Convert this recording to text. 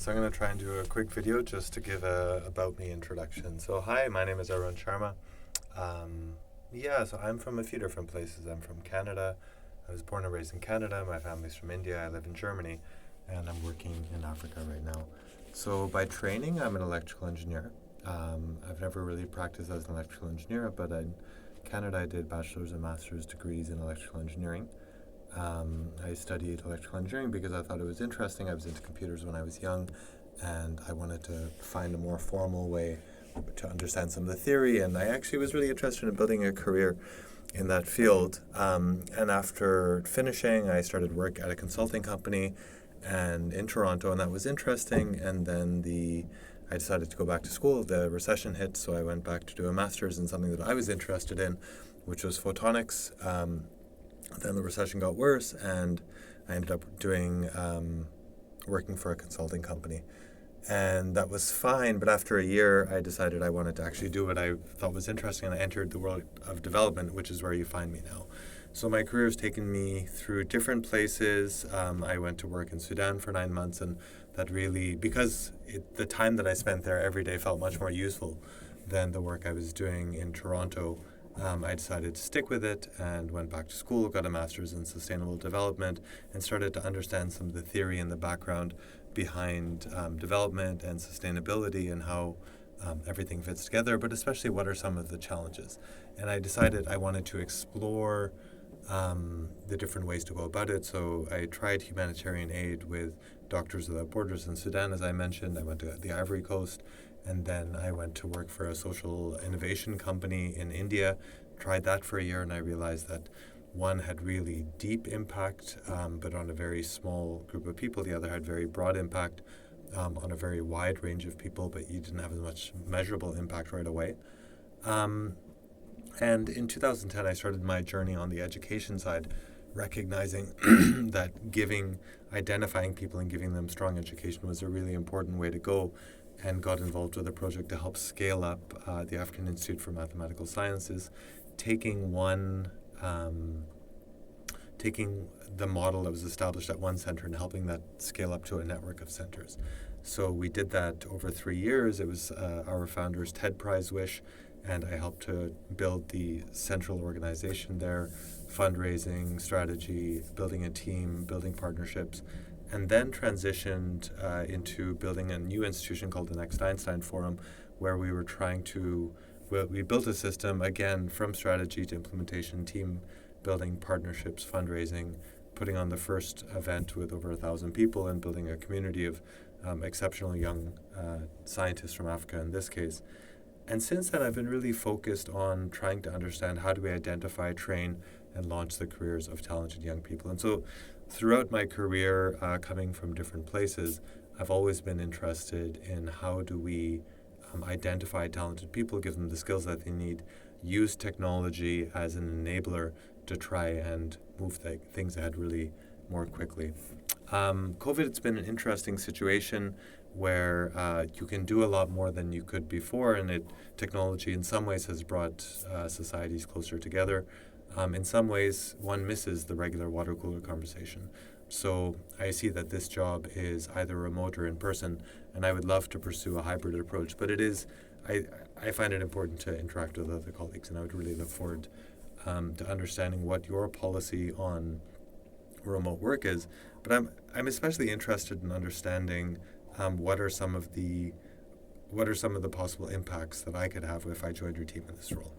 So I'm going to try and do a quick video just to give a about me introduction. So hi, my name is Arun Sharma. So I'm from a few different places. I'm from Canada. I was born and raised in Canada. My family's from India. I live in Germany, and I'm working in Africa right now. So by training, I'm an electrical engineer. I've never really practiced as an electrical engineer, but in Canada I did bachelor's and master's degrees in electrical engineering. I studied electrical engineering because I thought it was interesting. I was into computers when I was young, and I wanted to find a more formal way to understand some of the theory. And I actually was really interested in building a career in that field. And after finishing, I started work at a consulting company and in Toronto, and that was interesting. And then I decided to go back to school. The recession hit, so I went back to do a master's in something that I was interested in, which was photonics. Then the recession got worse, and I ended up working for a consulting company. And that was fine, but after a year, I decided I wanted to actually do what I thought was interesting, and I entered the world of development, which is where you find me now. So my career has taken me through different places. I went to work in Sudan for 9 months, and that really, because the time that I spent there every day felt much more useful than the work I was doing in Toronto. I decided to stick with it and went back to school, got a master's in sustainable development, and started to understand some of the theory and the background behind development and sustainability and how everything fits together, but especially what are some of the challenges. And I decided I wanted to explore the different ways to go about it. So I tried humanitarian aid with Doctors Without Borders in Sudan, as I mentioned. I went to the Ivory Coast, and then I went to work for a social innovation company in India, tried that for a year, and I realized that one had really deep impact, but on a very small group of people. The other had very broad impact on a very wide range of people, but you didn't have as much measurable impact right away. And in 2010, I started my journey on the education side, recognizing that identifying people and giving them strong education was a really important way to go, and got involved with a project to help scale up the African Institute for Mathematical Sciences, taking the model that was established at one center and helping that scale up to a network of centers. So we did that over 3 years. It was our founder's TED Prize wish, and I helped to build the central organization there, fundraising, strategy, building a team, building partnerships, and then transitioned into building a new institution called the Next Einstein Forum, where we built a system, again, from strategy to implementation, team building, partnerships, fundraising, putting on the first event with over 1,000 people, and building a community of exceptional young scientists from Africa in this case. And since then, I've been really focused on trying to understand how do we identify, train, and launch the careers of talented young people. And so throughout my career, coming from different places, I've always been interested in how do we identify talented people, give them the skills that they need, use technology as an enabler to try and move things ahead really more quickly. COVID, it's been an interesting situation where you can do a lot more than you could before, and technology in some ways has brought societies closer together. In some ways, one misses the regular water cooler conversation. So I see that this job is either remote or in person, and I would love to pursue a hybrid approach. But I find it important to interact with other colleagues, and I would really look forward to understanding what your policy on remote work is. But I'm especially interested in understanding what are some of the possible impacts that I could have if I joined your team in this role.